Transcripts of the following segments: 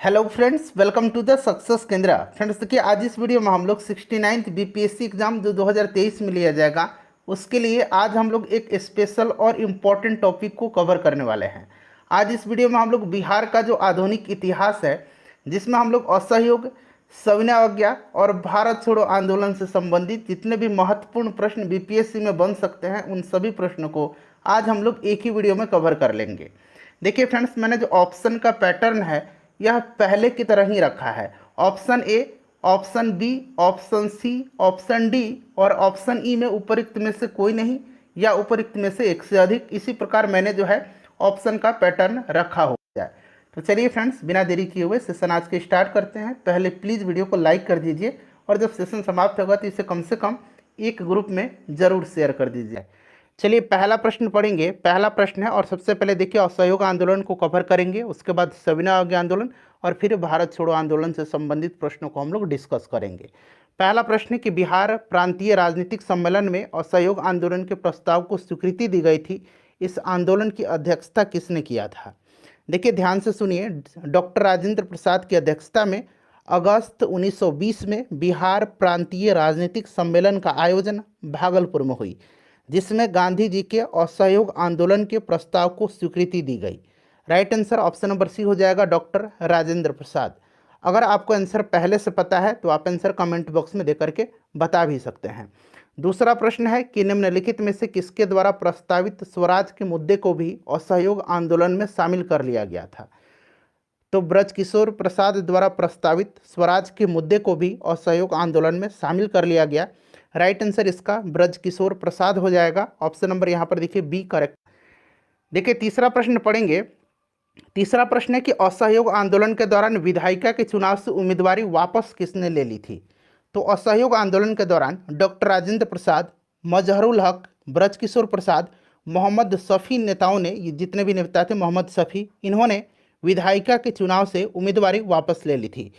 Hello friends, welcome to the success Kendra. Friends देखिए, आज इस वीडियो में हम लोग 69th बीपीएससी एग्जाम जो 2023 में लिया जाएगा उसके लिए आज हम लोग एक स्पेशल और इम्पॉर्टेंट टॉपिक को कवर करने वाले हैं। आज इस वीडियो में हम लोग बिहार का जो आधुनिक इतिहास है, जिसमें हम लोग असहयोग, सविनय अवज्ञा और भारत छोड़ो आंदोलन से संबंधित जितने भी महत्वपूर्ण प्रश्न बीपीएससी में बन सकते हैं उन सभी प्रश्नों को आज हम लोग एक ही वीडियो में कवर कर लेंगे। देखिए फ्रेंड्स, मैंने जो ऑप्शन का पैटर्न है यह पहले की तरह ही रखा है। Option A, option B, option C, option D और ऑप्शन ई में उपरोक्त में से कोई नहीं या उपरोक्त में से एक से अधिक, इसी प्रकार मैंने जो है ऑप्शन का पैटर्न रखा हो जाए। तो चलिए फ्रेंड्स, बिना देरी किए हुए सेशन आज के स्टार्ट करते हैं। पहले प्लीज़ वीडियो को लाइक कर दीजिए और जब सेशन समाप्त होगा तो इसे कम से कम एक ग्रुप में ज़रूर शेयर कर दीजिए। चलिए पहला प्रश्न पढ़ेंगे। पहला प्रश्न है और सबसे पहले देखिए असहयोग आंदोलन को कवर करेंगे, उसके बाद सविनय अवज्ञा आंदोलन और फिर भारत छोड़ो आंदोलन से संबंधित प्रश्नों को हम लोग डिस्कस करेंगे। पहला प्रश्न है कि बिहार प्रांतीय राजनीतिक सम्मेलन में असहयोग आंदोलन के प्रस्ताव को स्वीकृति दी गई थी। इस आंदोलन की अध्यक्षता किसने किया था? देखिए ध्यान से सुनिए, डॉक्टर राजेंद्र प्रसाद की अध्यक्षता में अगस्त 1920 में बिहार प्रांतीय राजनीतिक सम्मेलन का आयोजन भागलपुर में हुई, जिसमें गांधी जी के असहयोग आंदोलन के प्रस्ताव को स्वीकृति दी गई। Right answer option number C हो जाएगा, डॉक्टर राजेंद्र प्रसाद। अगर आपको आंसर पहले से पता है तो आप आंसर कमेंट बॉक्स में दे करके बता भी सकते हैं। दूसरा प्रश्न है कि निम्नलिखित में से किसके द्वारा प्रस्तावित स्वराज के मुद्दे को भी असहयोग आंदोलन में शामिल कर लिया गया था? तो ब्रजकिशोर प्रसाद द्वारा प्रस्तावित स्वराज के मुद्दे को भी असहयोग आंदोलन में शामिल कर लिया गया। राइट आंसर इसका ब्रजकिशोर प्रसाद हो जाएगा। ऑप्शन नंबर यहाँ पर देखिए बी करेक्ट। देखिए तीसरा प्रश्न पढ़ेंगे। तीसरा प्रश्न है कि असहयोग आंदोलन के दौरान विधायिका के चुनाव से उम्मीदवारी वापस किसने ले ली थी? तो असहयोग आंदोलन के दौरान डॉक्टर राजेंद्र प्रसाद, मजहरुल हक, ब्रजकिशोर प्रसाद, मोहम्मद शफी नेताओं ने, ये जितने भी नेता थे मोहम्मद शफी, इन्होंने विधायिका के चुनाव से उम्मीदवारी वापस ले ली थी।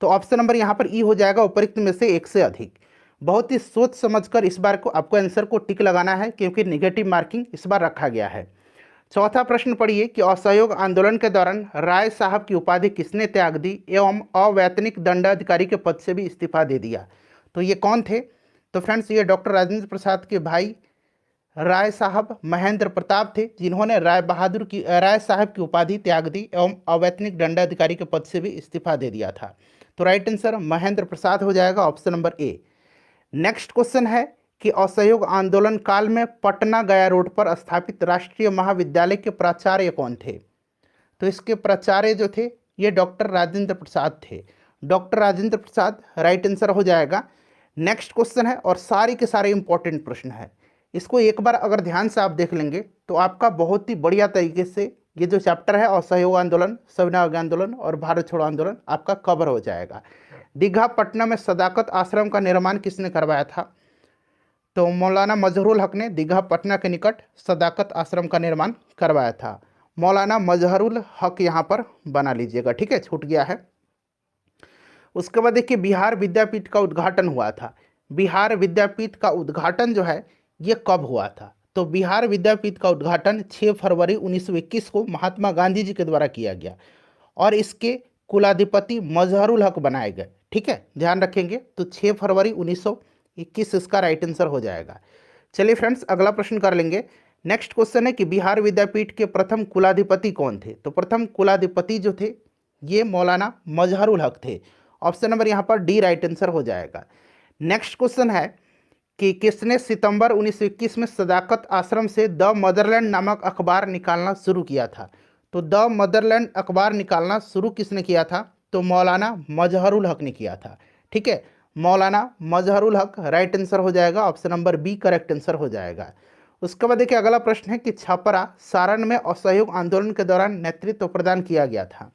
तो ऑप्शन नंबर यहाँ पर ई हो जाएगा, उपरोक्त में से एक से अधिक। बहुत ही सोच समझकर इस बार को आपको आंसर को टिक लगाना है क्योंकि नेगेटिव मार्किंग इस बार रखा गया है। चौथा प्रश्न पढ़िए कि असहयोग आंदोलन के दौरान राय साहब की उपाधि किसने त्याग दी एवं अवैतनिक दंडाधिकारी के पद से भी इस्तीफा दे दिया? तो ये कौन थे? तो फ्रेंड्स ये डॉक्टर राजेंद्र प्रसाद के भाई राय साहब महेंद्र प्रताप थे, जिन्होंने राय साहब की उपाधि त्याग दी एवं अवैतनिक दंडाधिकारी के पद से भी इस्तीफा दे दिया था। तो राइट आंसर महेंद्र प्रसाद हो जाएगा, option number A. Next question है कि असहयोग आंदोलन काल में पटना गया रोड पर स्थापित राष्ट्रीय महाविद्यालय के प्राचार्य कौन थे? तो इसके प्राचार्य जो थे ये डॉक्टर राजेंद्र प्रसाद थे। Doctor Rajendra Prasad right answer हो जाएगा। नेक्स्ट क्वेश्चन है और सारे के सारे इंपॉर्टेंट प्रश्न है। इसको एक बार अगर ध्यान से आप देख लेंगे तो आपका बहुत ही बढ़िया तरीके से ये जो चैप्टर है असहयोग आंदोलन, सविनय अवज्ञा आंदोलन और भारत छोड़ो आंदोलन आपका कवर हो जाएगा। दीघा पटना में सदाकत आश्रम का निर्माण किसने करवाया था? तो मौलाना मजहरुल हक ने दीघा पटना के निकट सदाकत आश्रम का निर्माण करवाया था। मौलाना मजहरुल हक यहाँ पर बना लीजिएगा, ठीक है, छूट गया है। उसके बाद देखिए बिहार विद्यापीठ का उद्घाटन हुआ था। बिहार विद्यापीठ का उद्घाटन जो है ये कब हुआ था? तो बिहार विद्यापीठ का उद्घाटन 6 फरवरी 1921 को महात्मा गांधी जी के द्वारा किया गया और इसके कुलाधिपति मजहरुल हक बनाए गए, ठीक है, ध्यान रखेंगे। तो 6 फरवरी 1921 इसका राइट आंसर हो जाएगा। चलिए फ्रेंड्स अगला प्रश्न कर लेंगे। नेक्स्ट क्वेश्चन है कि बिहार विद्यापीठ के प्रथम कुलाधिपति कौन थे? तो प्रथम कुलाधिपति जो थे ये मौलाना मजहरुल हक थे। ऑप्शन नंबर यहाँ पर डी राइट आंसर हो जाएगा। नेक्स्ट क्वेश्चन है कि किसने सितंबर 1921 में सदाकत आश्रम से द मदरलैंड नामक अखबार निकालना शुरू किया था? तो द मदरलैंड अखबार निकालना शुरू किसने किया था? तो मौलाना मजहरुल हक ने किया था, ठीक है, मौलाना मजहरुल हक राइट आंसर हो जाएगा। Option number B correct answer हो जाएगा। उसके बाद देखिए अगला प्रश्न है कि छपरा सारण में असहयोग आंदोलन के दौरान नेतृत्व प्रदान किया गया था।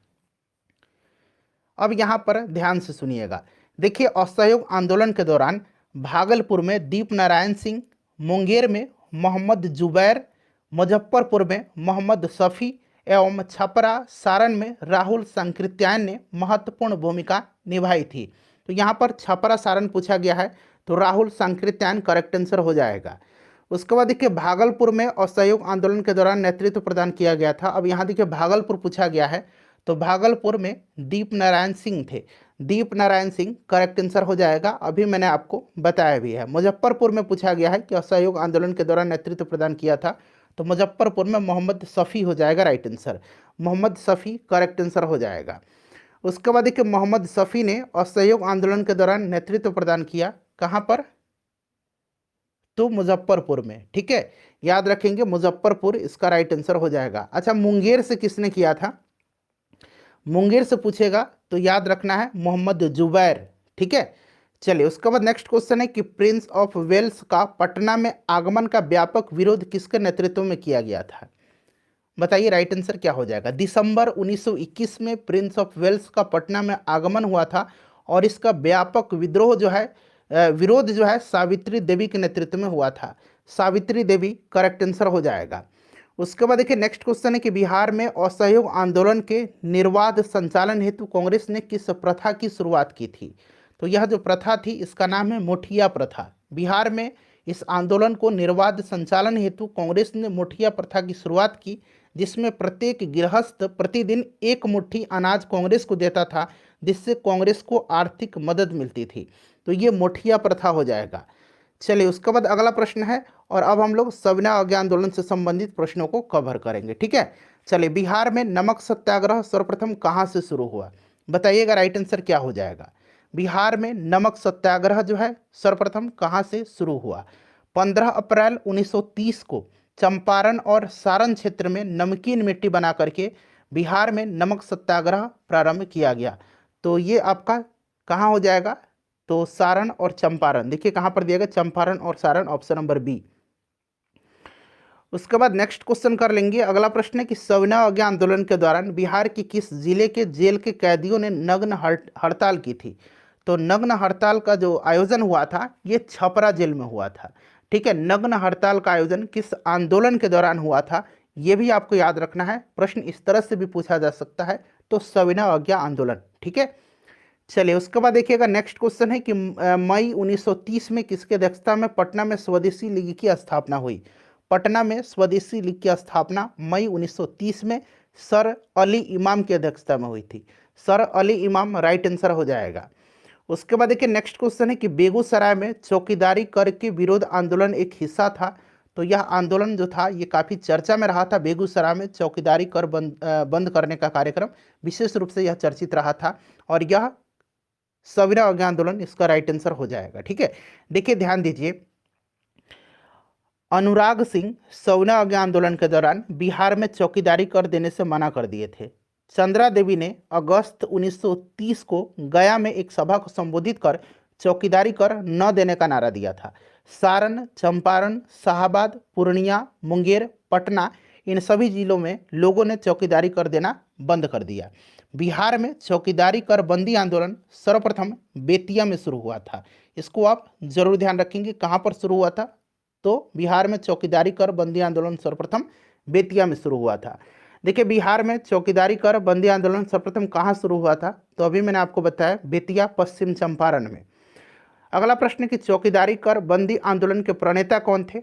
अब यहाँ पर ध्यान से सुनिएगा। देखिए असहयोग आंदोलन के दौरान भागलपुर में दीप नारायण सिंह, मुंगेर में मोहम्मद जुबैर, मुजफ्फरपुर में मोहम्मद शफी एवं छपरा सारण में राहुल सांकृत्यायन ने महत्वपूर्ण भूमिका निभाई थी। तो यहाँ पर छपरा सारण पूछा गया है तो राहुल सांकृत्यायन करेक्ट आंसर हो जाएगा। उसके बाद देखिए भागलपुर में असहयोग आंदोलन के दौरान नेतृत्व प्रदान किया गया था। अब यहाँ देखिए भागलपुर पूछा गया है तो भागलपुर में दीप नारायण सिंह थे। दीप नारायण सिंह करेक्ट आंसर हो जाएगा, अभी मैंने आपको बताया भी है। मुजफ्फरपुर में पूछा गया है कि असहयोग आंदोलन के दौरान नेतृत्व प्रदान किया था, तो मुजफ्फरपुर में मोहम्मद शफी हो जाएगा right answer. Mohammed Shafi correct answer हो जाएगा। उसके बाद देखिए, मोहम्मद शफी ने असहयोग आंदोलन के दौरान नेतृत्व प्रदान किया, कहाँ पर? तो मुजफ्फरपुर में। ठीक है, याद रखेंगे मुजफ्फरपुर इसका राइट आंसर हो जाएगा। अच्छा, मुंगेर से किसने किया था? मुंगेर से पूछेगा तो याद रखना है मोहम्मद जुबैर। ठीक है, चलिए उसके बाद नेक्स्ट क्वेश्चन है कि प्रिंस ऑफ वेल्स का पटना में आगमन का व्यापक विरोध किसके नेतृत्व में किया गया था? बताइए राइट आंसर क्या हो जाएगा। दिसंबर 1921 में प्रिंस ऑफ वेल्स का पटना में आगमन हुआ था और इसका व्यापक विद्रोह जो है विरोध जो है सावित्री देवी के नेतृत्व में हुआ था। सावित्री देवी करेक्ट आंसर हो जाएगा। उसके बाद देखिए नेक्स्ट क्वेश्चन है कि बिहार में असहयोग आंदोलन के निर्बाध संचालन हेतु कांग्रेस ने किस प्रथा की शुरुआत की थी? तो यह जो प्रथा थी इसका नाम है मुठिया प्रथा। बिहार में इस आंदोलन को निर्बाध संचालन हेतु कांग्रेस ने मुठिया प्रथा की शुरुआत की, जिसमें प्रत्येक गृहस्थ प्रतिदिन एक मुट्ठी अनाज कांग्रेस को देता था, जिससे कांग्रेस को आर्थिक मदद मिलती थी। तो ये मुठिया प्रथा हो जाएगा। चलिए उसके बाद अगला प्रश्न है, और अब हम लोग सविनय अवज्ञा आंदोलन से संबंधित प्रश्नों को कवर करेंगे। ठीक है, चलिए बिहार में नमक सत्याग्रह सर्वप्रथम कहाँ से शुरू हुआ? बताइएगा राइट आंसर क्या हो जाएगा। बिहार में नमक सत्याग्रह जो है सर्वप्रथम कहाँ से शुरू हुआ? 15 अप्रैल 1930 को चंपारण और सारण क्षेत्र में नमकीन मिट्टी बना करके बिहार में नमक सत्याग्रह प्रारंभ किया गया। तो ये आपका कहाँ हो जाएगा? तो सारण और चंपारण, देखिए कहाँ पर दिया गया, चंपारण और सारण, ऑप्शन नंबर बी। उसके बाद नेक्स्ट क्वेश्चन कर लेंगे। अगला प्रश्न है कि सविनय अवज्ञा आंदोलन के दौरान बिहार के किस जिले के जेल के कैदियों ने नग्न हड़ताल की थी? तो नग्न हड़ताल का जो आयोजन हुआ था ये छपरा जेल में हुआ था। ठीक है, नग्न हड़ताल का आयोजन किस आंदोलन के दौरान हुआ था, ये भी आपको याद रखना है। प्रश्न इस तरह से भी पूछा जा सकता है, तो सविनय अवज्ञा आंदोलन। ठीक है, चलिए उसके बाद देखिएगा नेक्स्ट क्वेश्चन है कि मई 1930 में किसके अध्यक्षता में पटना में स्वदेशी लीग की स्थापना हुई? पटना में स्वदेशी लीग की स्थापना मई 1930 में सर अली इमाम की अध्यक्षता में हुई थी। सर अली इमाम राइट आंसर हो जाएगा। उसके बाद देखिए नेक्स्ट क्वेश्चन है कि बेगूसराय में चौकीदारी कर के विरोध आंदोलन एक हिस्सा था। तो यह आंदोलन जो था ये काफ़ी चर्चा में रहा था। बेगूसराय में चौकीदारी कर बंद करने का कार्यक्रम विशेष रूप से यह चर्चित रहा था, और यह सविनय अवज्ञा आंदोलन इसका राइट आंसर हो जाएगा। ठीक है, देखिए ध्यान दीजिए, अनुराग सिंह सविनय अवज्ञा आंदोलन के दौरान बिहार में चौकीदारी कर देने से मना कर दिए थे। चंद्रा देवी ने अगस्त 1930 को गया में एक सभा को संबोधित कर चौकीदारी कर न देने का नारा दिया था। सारण, चंपारण, शाहाबाद, पूर्णिया, मुंगेर, पटना, इन सभी जिलों में लोगों ने चौकीदारी कर देना बंद कर दिया। बिहार में चौकीदारी कर बंदी आंदोलन सर्वप्रथम बेतिया में शुरू हुआ था। इसको आप जरूर ध्यान रखेंगे, कहाँ पर शुरू हुआ था? तो बिहार में चौकीदारी कर बंदी आंदोलन सर्वप्रथम बेतिया में शुरू हुआ था। देखिए बिहार में चौकीदारी कर बंदी आंदोलन सर्वप्रथम कहाँ शुरू हुआ था? तो अभी मैंने आपको बताया बेतिया, पश्चिम चंपारण में। अगला प्रश्न कि चौकीदारी कर बंदी आंदोलन के प्रणेता कौन थे?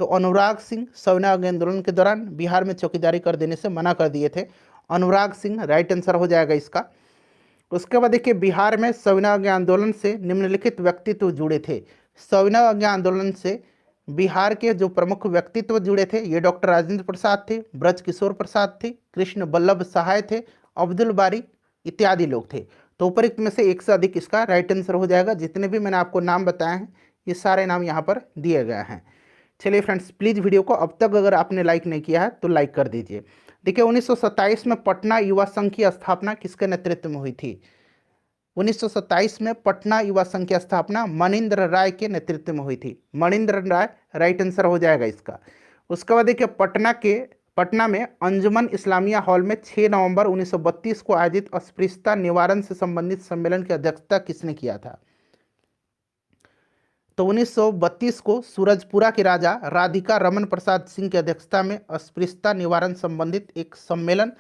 तो अनुराग सिंह सविनय अवज्ञा आंदोलन के दौरान बिहार में चौकीदारी कर देने से मना कर दिए थे। अनुराग सिंह राइट आंसर हो जाएगा इसका। उसके बाद देखिए बिहार में सविनय अवज्ञा आंदोलन से निम्नलिखित व्यक्तित्व जुड़े थे। सविनय अवज्ञा आंदोलन से बिहार के जो प्रमुख व्यक्तित्व जुड़े थे ये डॉक्टर राजेंद्र प्रसाद थे, ब्रज किशोर प्रसाद थे, कृष्ण बल्लभ सहाय थे, अब्दुल बारी इत्यादि लोग थे। तो उपरोक्त में से एक से अधिक इसका राइट आंसर हो जाएगा। जितने भी मैंने आपको नाम बताए हैं ये सारे नाम यहाँ पर दिए गए हैं। चलिए फ्रेंड्स, प्लीज़ वीडियो को अब तक अगर आपने लाइक नहीं किया है तो लाइक कर दीजिए। देखिए 1927 में पटना युवा संघ की स्थापना किसके नेतृत्व में हुई थी? 1927 में पटना युवा संघ की स्थापना मनिंद्र राय के नेतृत्व में हुई थी। मनिंद्र राय राइट आंसर हो जाएगा इसका। उसके बाद देखिए पटना में अंजुमन इस्लामिया हॉल में 6 नवंबर 1932 को आयोजित अस्पृश्यता निवारण से संबंधित सम्मेलन की अध्यक्षता किसने किया था? तो 1932 को सूरजपुरा के राजा राधिका रमन प्रसाद सिंह की अध्यक्षता में अस्पृश्यता निवारण संबंधित एक सम्मेलन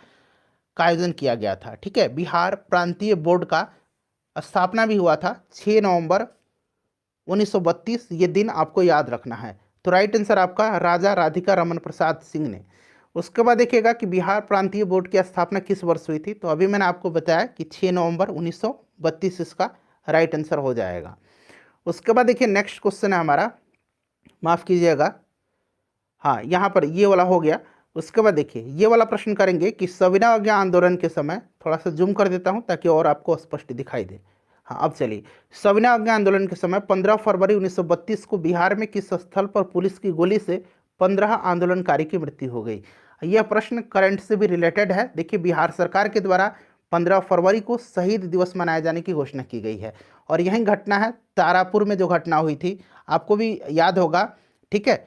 का आयोजन किया गया था। ठीक है, बिहार प्रांतीय बोर्ड का स्थापना भी हुआ था 6 नवंबर 1932। ये दिन आपको याद रखना है। तो राइट आंसर आपका राजा राधिका रमन प्रसाद सिंह ने। उसके बाद देखिएगा कि बिहार प्रांतीय बोर्ड की स्थापना किस वर्ष हुई थी, तो अभी मैंने आपको बताया कि 6 नवंबर 1932 इसका राइट आंसर हो जाएगा। उसके बाद देखिए नेक्स्ट क्वेश्चन है हमारा, माफ़ कीजिएगा, हाँ यहाँ पर ये वाला हो गया। उसके बाद देखिए ये वाला प्रश्न करेंगे कि सविनय अवज्ञा आंदोलन के समय, थोड़ा सा जूम कर देता हूँ ताकि और आपको स्पष्ट दिखाई दे। हाँ अब चलिए, सविनय अवज्ञा आंदोलन के समय 15 फरवरी 1932 को बिहार में किस स्थल पर पुलिस की गोली से 15 आंदोलनकारी की मृत्यु हो गई। यह प्रश्न करंट से भी रिलेटेड है। देखिए बिहार सरकार के द्वारा 15 फरवरी को शहीद दिवस मनाए जाने की घोषणा की गई है, और यही घटना है तारापुर में जो घटना हुई थी, आपको भी याद होगा। ठीक है,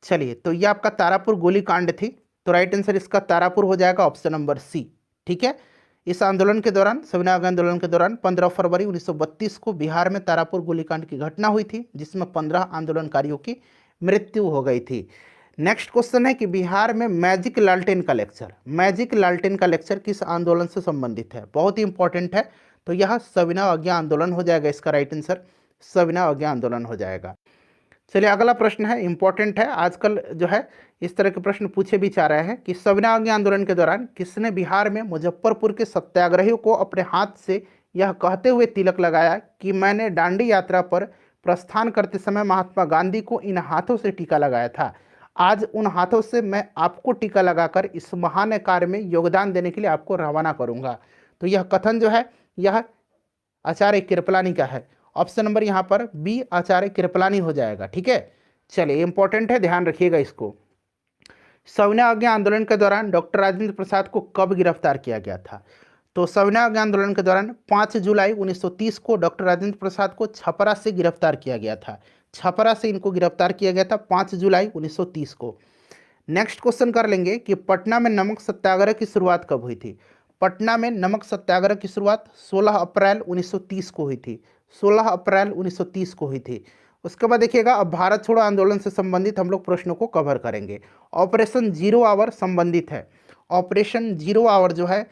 चलिए तो ये आपका तारापुर गोलीकांड थी, तो राइट आंसर इसका तारापुर हो जाएगा, ऑप्शन नंबर सी। ठीक है, इस आंदोलन के दौरान, सविनय अवज्ञा आंदोलन के दौरान 15 फरवरी 1932 को बिहार में तारापुर गोलीकांड की घटना हुई थी, जिसमें 15 आंदोलनकारियों की मृत्यु हो गई थी। नेक्स्ट क्वेश्चन है कि बिहार में मैजिक लालटेन का लेक्चर, मैजिक लालटेन का लेक्चर किस आंदोलन से संबंधित है, बहुत ही इंपॉर्टेंट है, तो यह सविनय अवज्ञा आंदोलन हो जाएगा, इसका राइट आंसर सविनय अवज्ञा आंदोलन हो जाएगा। चलिए अगला प्रश्न है, इंपॉर्टेंट है, आजकल जो है इस तरह के प्रश्न पूछे भी जा रहे हैं कि सविनय अवज्ञा आंदोलन के दौरान किसने बिहार में मुजफ्फरपुर के सत्याग्रहियों को अपने हाथ से यह कहते हुए तिलक लगाया कि मैंने दांडी यात्रा पर प्रस्थान करते समय महात्मा गांधी को इन हाथों से टीका लगाया था, आज उन हाथों से मैं आपको टीका लगाकर इस महान कार्य में योगदान देने के लिए आपको रवाना करूंगा। तो यह कथन जो है यह आचार्य कृपलानी का है, ऑप्शन नंबर यहाँ पर बी आचार्य कृपलानी हो जाएगा। ठीक है, चलिए इंपॉर्टेंट है, ध्यान रखिएगा इसको। सविनय अवज्ञा आंदोलन के दौरान डॉक्टर राजेंद्र प्रसाद को कब गिरफ्तार किया गया था, तो सविनय अवज्ञा आंदोलन के दौरान 5 जुलाई 1930 को डॉक्टर राजेंद्र प्रसाद को छपरा से गिरफ्तार किया गया था, छपरा से इनको गिरफ्तार किया गया था 5 जुलाई 1930 को। नेक्स्ट क्वेश्चन कर लेंगे कि पटना में नमक सत्याग्रह की शुरुआत कब हुई थी। पटना में नमक सत्याग्रह की शुरुआत 16 अप्रैल 1930 को हुई थी, 16 अप्रैल 1930 को हुई थी। उसके बाद देखिएगा अब भारत छोड़ो आंदोलन से संबंधित हम लोग प्रश्नों को कवर करेंगे। ऑपरेशन जीरो आवर संबंधित है, ऑपरेशन जीरो आवर जो है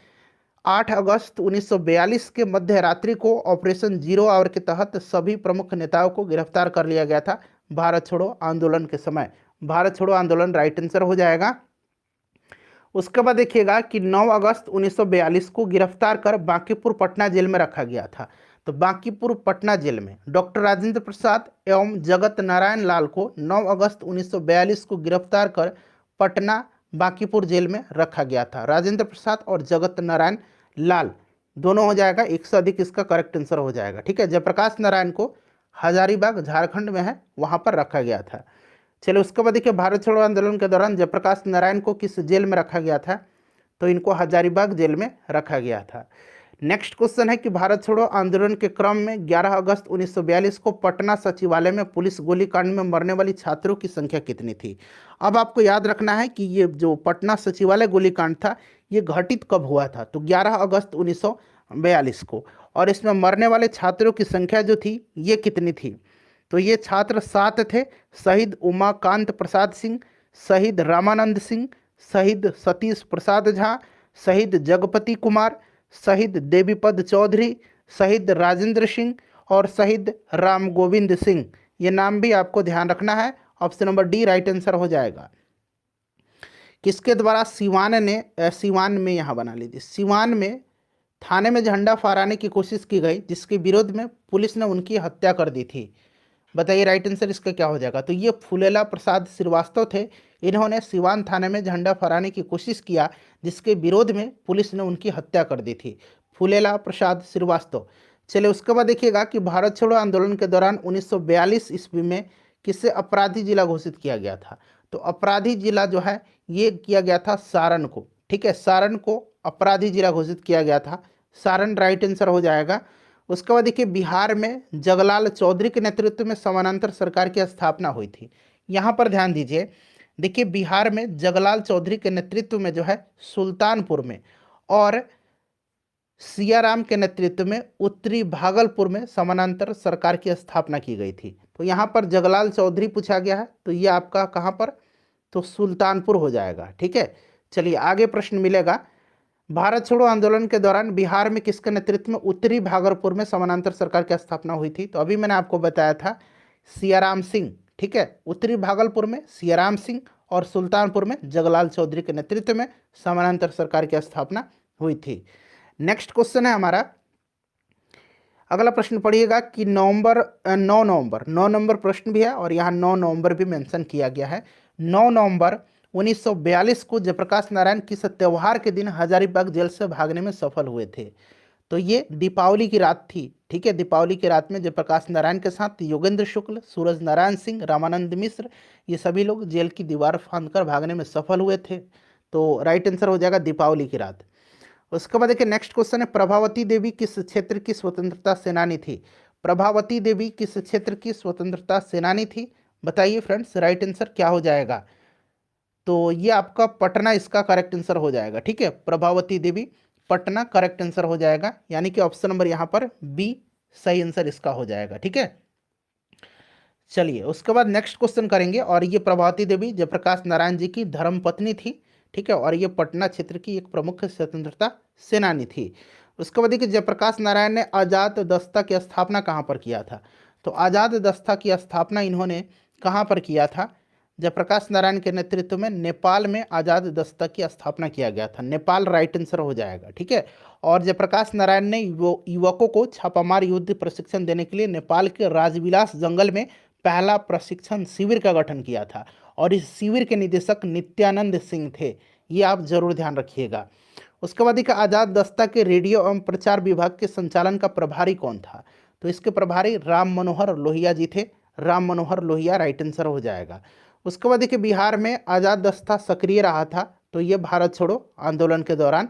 8 अगस्त 1942 के मध्य रात्रि को ऑपरेशन जीरो आवर के तहत सभी प्रमुख नेताओं को गिरफ्तार कर लिया गया था भारत छोड़ो आंदोलन के समय। भारत छोड़ो आंदोलन राइट आंसर हो जाएगा। उसके बाद देखिएगा कि 9 अगस्त 1942 को गिरफ्तार कर बांकीपुर पटना जेल में रखा गया था, तो बांकीपुर पटना जेल में डॉक्टर राजेंद्र प्रसाद एवं जगत नारायण लाल को 9 अगस्त 1942 को गिरफ्तार कर पटना बांकीपुर जेल में रखा गया था। राजेंद्र प्रसाद और जगत नारायण लाल दोनों हो जाएगा, एक से अधिक इसका करेक्ट आंसर हो जाएगा। ठीक है, जयप्रकाश नारायण को हजारीबाग झारखंड में है, वहाँ पर रखा गया था। चलिए उसके बाद देखिए भारत छोड़ो आंदोलन के दौरान जयप्रकाश नारायण को किस जेल में रखा गया था, तो इनको हजारीबाग जेल में रखा गया था। नेक्स्ट क्वेश्चन है कि भारत छोड़ो आंदोलन के क्रम में 11 अगस्त 1942 को पटना सचिवालय में पुलिस गोलीकांड में मरने वाली छात्रों की संख्या कितनी थी। अब आपको याद रखना है कि ये जो पटना सचिवालय गोलीकांड था ये घटित कब हुआ था, तो 11 अगस्त 1942 को, और इसमें मरने वाले छात्रों की संख्या जो थी ये कितनी थी, तो ये छात्र 7 थे। शहीद उमाकांत प्रसाद सिंह, शहीद रामानंद सिंह, शहीद सतीश प्रसाद झा, शहीद जगपति कुमार, शहीद देवीपद चौधरी, शहीद राजेंद्र सिंह और शहीद राम गोविंद सिंह। ये नाम भी आपको ध्यान रखना है, option number D right answer हो जाएगा। किसके द्वारा सिवान में यहाँ बना लीजिए, सिवान में थाने में झंडा फहराने की कोशिश की गई, जिसके विरोध में पुलिस ने उनकी हत्या कर दी थी। बताइए राइट आंसर इसका क्या हो जाएगा, तो ये फूलेला प्रसाद श्रीवास्तव थे। इन्होंने सिवान थाने में झंडा फहराने की कोशिश किया, जिसके विरोध में पुलिस ने उनकी हत्या कर दी थी, फूलेला प्रसाद श्रीवास्तव। चलिए उसके बाद देखिएगा कि भारत छोड़ो आंदोलन के दौरान 1942 ईस्वी में किसे अपराधी जिला घोषित किया गया था, तो अपराधी जिला जो है ये किया गया था सारण को। ठीक है, सारण को अपराधी जिला घोषित किया गया था, सारण राइट आंसर हो जाएगा। उसके बाद देखिए बिहार में जगलाल चौधरी के नेतृत्व में समानांतर सरकार की स्थापना हुई थी। यहाँ पर ध्यान दीजिए, देखिए बिहार में जगलाल चौधरी के नेतृत्व में जो है सुल्तानपुर में और सियाराम के नेतृत्व में उत्तरी भागलपुर में समानांतर सरकार की स्थापना की गई थी। तो यहाँ पर जगलाल चौधरी पूछा गया है, तो ये आपका कहाँ पर, तो सुल्तानपुर हो जाएगा। ठीक है, चलिए आगे प्रश्न मिलेगा। भारत छोड़ो आंदोलन के दौरान बिहार में किसके नेतृत्व में उत्तरी भागलपुर में समानांतर सरकार की स्थापना हुई थी, तो अभी मैंने आपको बताया था सियाराम सिंह। ठीक है, उत्तरी भागलपुर में सियाराम सिंह और सुल्तानपुर में जगलाल चौधरी के नेतृत्व में समानांतर सरकार की स्थापना हुई थी। नेक्स्ट क्वेश्चन है हमारा, अगला प्रश्न पढ़िएगा कि 9 नवंबर प्रश्न भी है और यहाँ 9 नवंबर भी मेंशन किया गया है। 9 नवंबर 1942 को जयप्रकाश नारायण किस त्योहार के दिन हजारीबाग जेल से भागने में सफल हुए थे? तो ये दीपावली की रात थी। ठीक है, दीपावली की रात में जयप्रकाश नारायण के साथ योगेंद्र शुक्ल, सूरज नारायण सिंह, रामानंद मिश्र, ये सभी लोग जेल की दीवार फांदकर भागने में सफल हुए थे। तो राइट आंसर हो जाएगा दीपावली की रात। उसके बाद देखिए नेक्स्ट क्वेश्चन है, प्रभावती देवी किस क्षेत्र की स्वतंत्रता सेनानी थी? प्रभावती देवी किस क्षेत्र की स्वतंत्रता सेनानी थी? बताइए फ्रेंड्स, राइट आंसर क्या हो जाएगा? तो ये आपका पटना इसका करेक्ट आंसर हो जाएगा। ठीक है, प्रभावती देवी पटना करेक्ट आंसर हो जाएगा, यानी कि ऑप्शन नंबर यहाँ पर बी सही आंसर इसका हो जाएगा। ठीक है, चलिए उसके बाद नेक्स्ट क्वेश्चन करेंगे। और ये प्रभावती देवी जयप्रकाश नारायण जी की धर्मपत्नी थी। ठीक है, और ये पटना क्षेत्र की एक प्रमुख स्वतंत्रता सेनानी थी। उसके बाद देखिए जयप्रकाश नारायण ने आज़ाद दस्ता की स्थापना कहाँ पर किया था? तो आज़ाद दस्ता की स्थापना इन्होंने कहाँ पर किया था? जयप्रकाश नारायण के नेतृत्व में नेपाल में आज़ाद दस्ता की स्थापना किया गया था। नेपाल राइट आंसर हो जाएगा। ठीक है, और जयप्रकाश नारायण ने युवकों को छापामार युद्ध प्रशिक्षण देने के लिए नेपाल के राजविलास जंगल में पहला प्रशिक्षण शिविर का गठन किया था, और इस शिविर के निदेशक नित्यानंद सिंह थे। ये आप जरूर ध्यान रखिएगा। उसके बाद एक आज़ाद दस्ता के रेडियो एवं प्रचार विभाग के संचालन का प्रभारी कौन था? तो इसके प्रभारी राम मनोहर लोहिया जी थे। राम मनोहर लोहिया राइट आंसर हो जाएगा। उसके बाद देखिए बिहार में आज़ाद दस्ता सक्रिय रहा था, तो ये भारत छोड़ो आंदोलन के दौरान।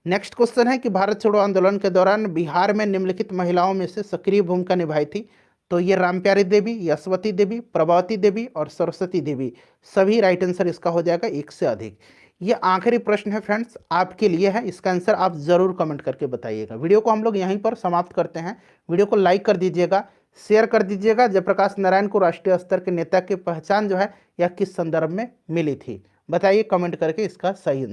नेक्स्ट क्वेश्चन है कि भारत छोड़ो आंदोलन के दौरान बिहार में निम्नलिखित महिलाओं में से सक्रिय भूमिका निभाई थी? तो ये रामप्यारी देवी, यशवती देवी, प्रभावती देवी और सरस्वती देवी, सभी राइट आंसर इसका हो जाएगा एक से अधिक। ये आखिरी प्रश्न है फ्रेंड्स आपके लिए है, इसका आंसर आप जरूर कमेंट करके बताइएगा। वीडियो को हम लोग यहीं पर समाप्त करते हैं। वीडियो को लाइक कर दीजिएगा, शेयर कर दीजिएगा। जयप्रकाश नारायण को राष्ट्रीय स्तर के नेता की पहचान जो है यह किस संदर्भ में मिली थी? बताइए कमेंट करके इसका सही आंसर।